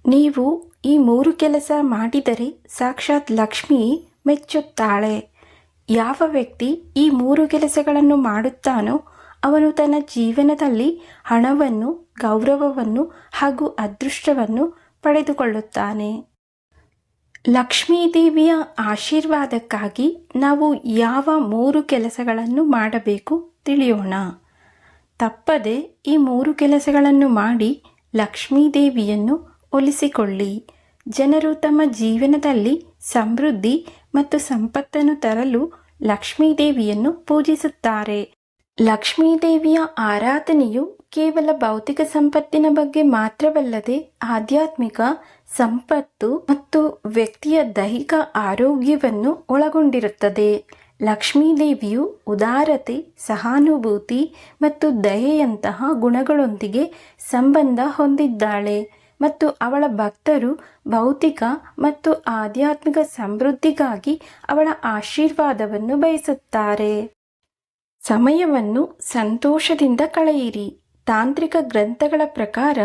ನೀವು ಈ 3 ಕೆಲಸ ಮಾಡಿದರೆ ಸಾಕ್ಷಾತ್ ಲಕ್ಷ್ಮಿ ಮೆಚ್ಚುತ್ತಾಳೆ. ಯಾವ ವ್ಯಕ್ತಿ ಈ 3 ಕೆಲಸಗಳನ್ನು ಮಾಡುತ್ತಾನೋ ಅವನು ತನ್ನ ಜೀವನದಲ್ಲಿ ಹಣವನ್ನು, ಗೌರವವನ್ನು ಹಾಗೂ ಅದೃಷ್ಟವನ್ನು ಪಡೆದುಕೊಳ್ಳುತ್ತಾನೆ. ಲಕ್ಷ್ಮೀದೇವಿಯ ಆಶೀರ್ವಾದಕ್ಕಾಗಿ ನಾವು ಯಾವ 3 ಕೆಲಸಗಳನ್ನು ಮಾಡಬೇಕು ತಿಳಿಯೋಣ. ತಪ್ಪದೆ ಈ 3 ಕೆಲಸಗಳನ್ನು ಮಾಡಿ ಲಕ್ಷ್ಮೀದೇವಿಯನ್ನು ಒಲಿಸಿಕೊಳ್ಳಿ. ಜನರು ತಮ್ಮ ಜೀವನದಲ್ಲಿ ಸಮೃದ್ಧಿ ಮತ್ತು ಸಂಪತ್ತನ್ನು ತರಲು ಲಕ್ಷ್ಮೀದೇವಿಯನ್ನು ಪೂಜಿಸುತ್ತಾರೆ. ಲಕ್ಷ್ಮೀದೇವಿಯ ಆರಾಧನೆಯು ಕೇವಲ ಭೌತಿಕ ಸಂಪತ್ತಿನ ಬಗ್ಗೆ ಮಾತ್ರವಲ್ಲದೆ ಆಧ್ಯಾತ್ಮಿಕ ಸಂಪತ್ತು ಮತ್ತು ವ್ಯಕ್ತಿಯ ದೈಹಿಕ ಆರೋಗ್ಯವನ್ನು ಒಳಗೊಂಡಿರುತ್ತದೆ. ಲಕ್ಷ್ಮೀದೇವಿಯು ಉದಾರತೆ, ಸಹಾನುಭೂತಿ ಮತ್ತು ದಯೆಯಂತಹ ಗುಣಗಳೊಂದಿಗೆ ಸಂಬಂಧ ಹೊಂದಿದ್ದಾಳೆ ಮತ್ತು ಅವಳ ಭಕ್ತರು ಭೌತಿಕ ಮತ್ತು ಆಧ್ಯಾತ್ಮಿಕ ಸಮೃದ್ಧಿಗಾಗಿ ಅವಳ ಆಶೀರ್ವಾದವನ್ನು ಬಯಸುತ್ತಾರೆ. ಸಮಯವನ್ನು ಸಂತೋಷದಿಂದ ಕಳೆಯಿರಿ. ತಾಂತ್ರಿಕ ಗ್ರಂಥಗಳ ಪ್ರಕಾರ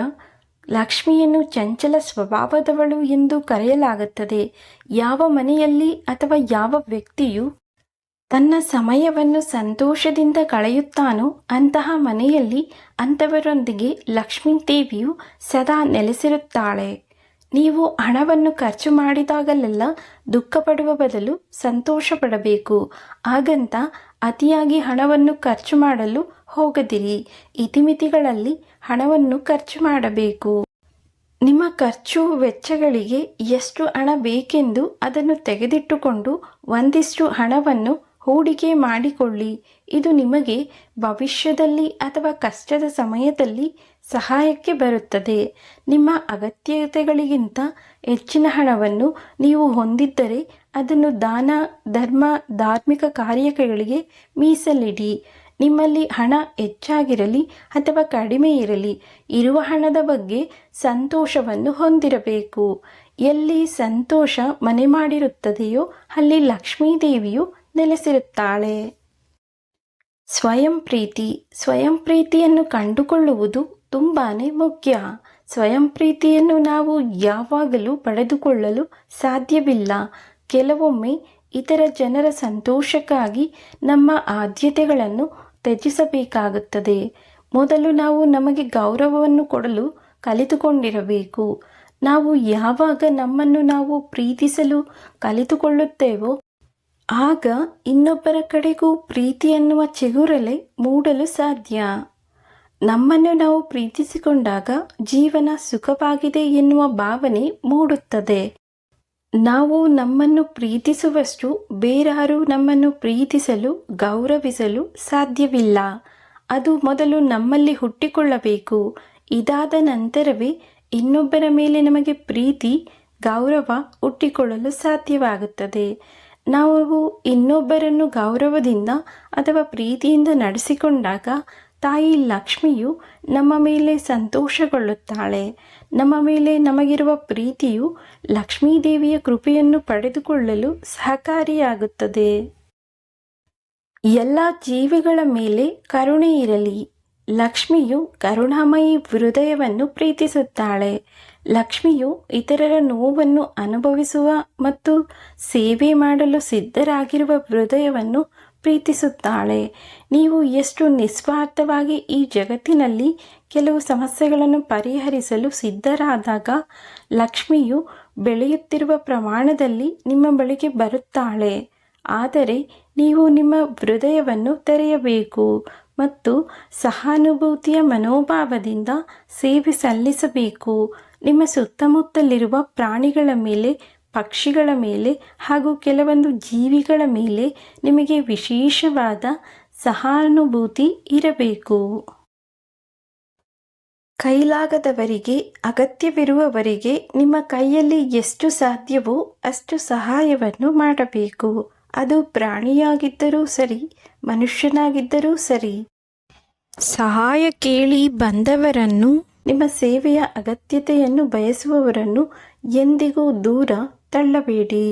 ಲಕ್ಷ್ಮಿಯನ್ನು ಚಂಚಲ ಸ್ವಭಾವದವಳು ಎಂದು ಕರೆಯಲಾಗುತ್ತದೆ. ಯಾವ ಮನೆಯಲ್ಲಿ ಅಥವಾ ಯಾವ ವ್ಯಕ್ತಿಯು ತನ್ನ ಸಮಯವನ್ನು ಸಂತೋಷದಿಂದ ಕಳೆಯುತ್ತಾನೋ ಅಂತಹ ಮನೆಯಲ್ಲಿ ಅಂಥವರೊಂದಿಗೆ ಲಕ್ಷ್ಮೀದೇವಿಯು ಸದಾ ನೆಲೆಸಿರುತ್ತಾಳೆ. ನೀವು ಹಣವನ್ನು ಖರ್ಚು ಮಾಡಿದಾಗಲೆಲ್ಲ ದುಃಖ ಪಡುವ ಬದಲು ಸಂತೋಷ ಪಡಬೇಕು. ಹಾಗಂತ ಅತಿಯಾಗಿ ಹಣವನ್ನು ಖರ್ಚು ಮಾಡಲು ಹೋಗದಿರಿ. ಇತಿಮಿತಿಗಳಲ್ಲಿ ಹಣವನ್ನು ಖರ್ಚು ಮಾಡಬೇಕು. ನಿಮ್ಮ ಖರ್ಚು ವೆಚ್ಚಗಳಿಗೆ ಎಷ್ಟು ಹಣ ಬೇಕೆಂದು ಅದನ್ನು ತೆಗೆದಿಟ್ಟುಕೊಂಡು ಒಂದಿಷ್ಟು ಹಣವನ್ನು ಹೂಡಿಕೆ ಮಾಡಿಕೊಳ್ಳಿ. ಇದು ನಿಮಗೆ ಭವಿಷ್ಯದಲ್ಲಿ ಅಥವಾ ಕಷ್ಟದ ಸಮಯದಲ್ಲಿ ಸಹಾಯಕ್ಕೆ ಬರುತ್ತದೆ. ನಿಮ್ಮ ಅಗತ್ಯತೆಗಳಿಗಿಂತ ಹೆಚ್ಚಿನ ಹಣವನ್ನು ನೀವು ಹೊಂದಿದ್ದರೆ ಅದನ್ನು ದಾನ, ಧರ್ಮ, ಧಾರ್ಮಿಕ ಕಾರ್ಯಗಳಿಗೆ ಮೀಸಲಿಡಿ. ನಿಮ್ಮಲ್ಲಿ ಹಣ ಹೆಚ್ಚಾಗಿರಲಿ ಅಥವಾ ಕಡಿಮೆ ಇರಲಿ, ಇರುವ ಹಣದ ಬಗ್ಗೆ ಸಂತೋಷವನ್ನು ಹೊಂದಿರಬೇಕು. ಎಲ್ಲಿ ಸಂತೋಷ ಮನೆ ಮಾಡಿರುತ್ತದೆಯೋ ಅಲ್ಲಿ ಲಕ್ಷ್ಮೀದೇವಿಯು ನೆಲೆಸಿರುತ್ತಾಳೆ. ಸ್ವಯಂ ಪ್ರೀತಿ. ಸ್ವಯಂ ಪ್ರೀತಿಯನ್ನು ಕಂಡುಕೊಳ್ಳುವುದು ತುಂಬಾ ಮುಖ್ಯ. ಸ್ವಯಂ ಪ್ರೀತಿಯನ್ನು ನಾವು ಯಾವಾಗಲೂ ಪಡೆದುಕೊಳ್ಳಲು ಸಾಧ್ಯವಿಲ್ಲ. ಕೆಲವೊಮ್ಮೆ ಇತರ ಜನರ ಸಂತೋಷಕ್ಕಾಗಿ ನಮ್ಮ ಆದ್ಯತೆಗಳನ್ನು ತ್ಯಜಿಸಬೇಕಾಗುತ್ತದೆ. ಮೊದಲು ನಾವು ನಮಗೆ ಗೌರವವನ್ನು ಕೊಡಲು ಕಲಿತುಕೊಂಡಿರಬೇಕು. ನಾವು ಯಾವಾಗ ನಮ್ಮನ್ನು ನಾವು ಪ್ರೀತಿಸಲು ಕಲಿತುಕೊಳ್ಳುತ್ತೇವೋ ಆಗ ಇನ್ನೊಬ್ಬರ ಕಡೆಗೂ ಪ್ರೀತಿ ಎನ್ನುವ ಚಿಗುರಲೆ ಮೂಡಲು ಸಾಧ್ಯ. ನಮ್ಮನ್ನು ನಾವು ಪ್ರೀತಿಸಿಕೊಂಡಾಗ ಜೀವನ ಸುಖವಾಗಿದೆ ಎನ್ನುವ ಭಾವನೆ ಮೂಡುತ್ತದೆ. ನಾವು ನಮ್ಮನ್ನು ಪ್ರೀತಿಸುವಷ್ಟು ಬೇರಾರೂ ನಮ್ಮನ್ನು ಪ್ರೀತಿಸಲು, ಗೌರವಿಸಲು ಸಾಧ್ಯವಿಲ್ಲ. ಅದು ಮೊದಲು ನಮ್ಮಲ್ಲಿ ಹುಟ್ಟಿಕೊಳ್ಳಬೇಕು. ಇದಾದ ನಂತರವೇ ಇನ್ನೊಬ್ಬರ ಮೇಲೆ ನಮಗೆ ಪ್ರೀತಿ, ಗೌರವ ಹುಟ್ಟಿಕೊಳ್ಳಲು ಸಾಧ್ಯವಾಗುತ್ತದೆ. ನಾವು ಇನ್ನೊಬ್ಬರನ್ನು ಗೌರವದಿಂದ ಅಥವಾ ಪ್ರೀತಿಯಿಂದ ನಡೆಸಿಕೊಂಡಾಗ ತಾಯಿ ಲಕ್ಷ್ಮಿಯು ನಮ್ಮ ಮೇಲೆ ಸಂತೋಷಗೊಳ್ಳುತ್ತಾಳೆ. ನಮ್ಮ ಮೇಲೆ ನಮಗಿರುವ ಪ್ರೀತಿಯು ಲಕ್ಷ್ಮೀದೇವಿಯ ಕೃಪೆಯನ್ನು ಪಡೆದುಕೊಳ್ಳಲು ಸಹಕಾರಿಯಾಗುತ್ತದೆ. ಎಲ್ಲ ಜೀವಿಗಳ ಮೇಲೆ ಕರುಣೆ ಇರಲಿ. ಲಕ್ಷ್ಮಿಯು ಕರುಣಾಮಯಿ ಹೃದಯವನ್ನು ಪ್ರೀತಿಸುತ್ತಾಳೆ. ಲಕ್ಷ್ಮಿಯು ಇತರರ ನೋವನ್ನು ಅನುಭವಿಸುವ ಮತ್ತು ಸೇವೆ ಮಾಡಲು ಸಿದ್ಧರಾಗಿರುವ ಹೃದಯವನ್ನು ಪ್ರೀತಿಸುತ್ತಾಳೆ. ನೀವು ಎಷ್ಟು ನಿಸ್ವಾರ್ಥವಾಗಿ ಈ ಜಗತ್ತಿನಲ್ಲಿ ಕೆಲವು ಸಮಸ್ಯೆಗಳನ್ನು ಪರಿಹರಿಸಲು ಸಿದ್ಧರಾದಾಗ ಲಕ್ಷ್ಮಿಯು ಬೆಳೆಯುತ್ತಿರುವ ಪ್ರಮಾಣದಲ್ಲಿ ನಿಮ್ಮ ಬಳಿಗೆ ಬರುತ್ತಾಳೆ. ಆದರೆ ನೀವು ನಿಮ್ಮ ಹೃದಯವನ್ನು ತೆರೆಯಬೇಕು ಮತ್ತು ಸಹಾನುಭೂತಿಯ ಮನೋಭಾವದಿಂದ ಸೇವೆ ಸಲ್ಲಿಸಬೇಕು. ನಿಮ್ಮ ಸುತ್ತಮುತ್ತಲಿರುವ ಪ್ರಾಣಿಗಳ ಮೇಲೆ, ಪಕ್ಷಿಗಳ ಮೇಲೆ ಹಾಗೂ ಕೆಲವೊಂದು ಜೀವಿಗಳ ಮೇಲೆ ನಿಮಗೆ ವಿಶೇಷವಾದ ಸಹಾನುಭೂತಿ ಇರಬೇಕು. ಕೈಲಾಗದವರಿಗೆ, ಅಗತ್ಯವಿರುವವರಿಗೆ ನಿಮ್ಮ ಕೈಯಲ್ಲಿ ಎಷ್ಟು ಸಾಧ್ಯವೋ ಅಷ್ಟು ಸಹಾಯವನ್ನು ಮಾಡಬೇಕು. ಅದು ಪ್ರಾಣಿಯಾಗಿದ್ದರೂ ಸರಿ, ಮನುಷ್ಯನಾಗಿದ್ದರೂ ಸರಿ. ಸಹಾಯ ಕೇಳಿ ಬಂದವರನ್ನು, ನಿಮ್ಮ ಸೇವೆಯ ಅಗತ್ಯತೆಯನ್ನು ಬಯಸುವವರನ್ನು ಎಂದಿಗೂ ದೂರ ತಳ್ಳಬೇಡಿ.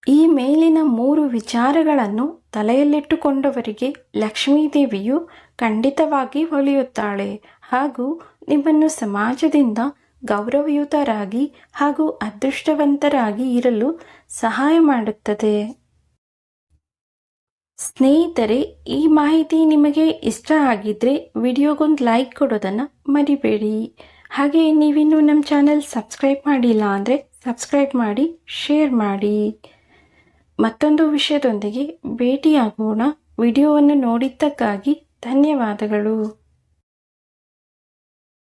ಈ ಮೇಲಿನ 3 ವಿಚಾರಗಳನ್ನು ತಲೆಯಲ್ಲಿಟ್ಟುಕೊಂಡವರಿಗೆ ಲಕ್ಷ್ಮೀದೇವಿಯು ಖಂಡಿತವಾಗಿ ಒಲಿಯುತ್ತಾಳೆ ಹಾಗೂ ನಿಮ್ಮನ್ನು ಸಮಾಜದಿಂದ ಗೌರವಯುತರಾಗಿ ಹಾಗೂ ಅದೃಷ್ಟವಂತರಾಗಿ ಇರಲು ಸಹಾಯ ಮಾಡುತ್ತದೆ. ಸ್ನೇಹಿತರೆ, ಈ ಮಾಹಿತಿ ನಿಮಗೆ ಇಷ್ಟ ಆಗಿದ್ದರೆ ವಿಡಿಯೋಗೊಂದು ಲೈಕ್ ಕೊಡೋದನ್ನು ಮರಿಬೇಡಿ. ಹಾಗೆ ನೀವಿನ್ನೂ ನಮ್ಮ ಚಾನಲ್ ಸಬ್ಸ್ಕ್ರೈಬ್ ಮಾಡಿಲ್ಲ ಅಂದರೆ ಸಬ್ಸ್ಕ್ರೈಬ್ ಮಾಡಿ, ಶೇರ್ ಮಾಡಿ. ಮತ್ತೊಂದು ವಿಷಯದೊಂದಿಗೆ ಭೇಟಿಯಾಗೋಣ. ವಿಡಿಯೋವನ್ನು ನೋಡಿದ್ದಕ್ಕಾಗಿ ಧನ್ಯವಾದಗಳು.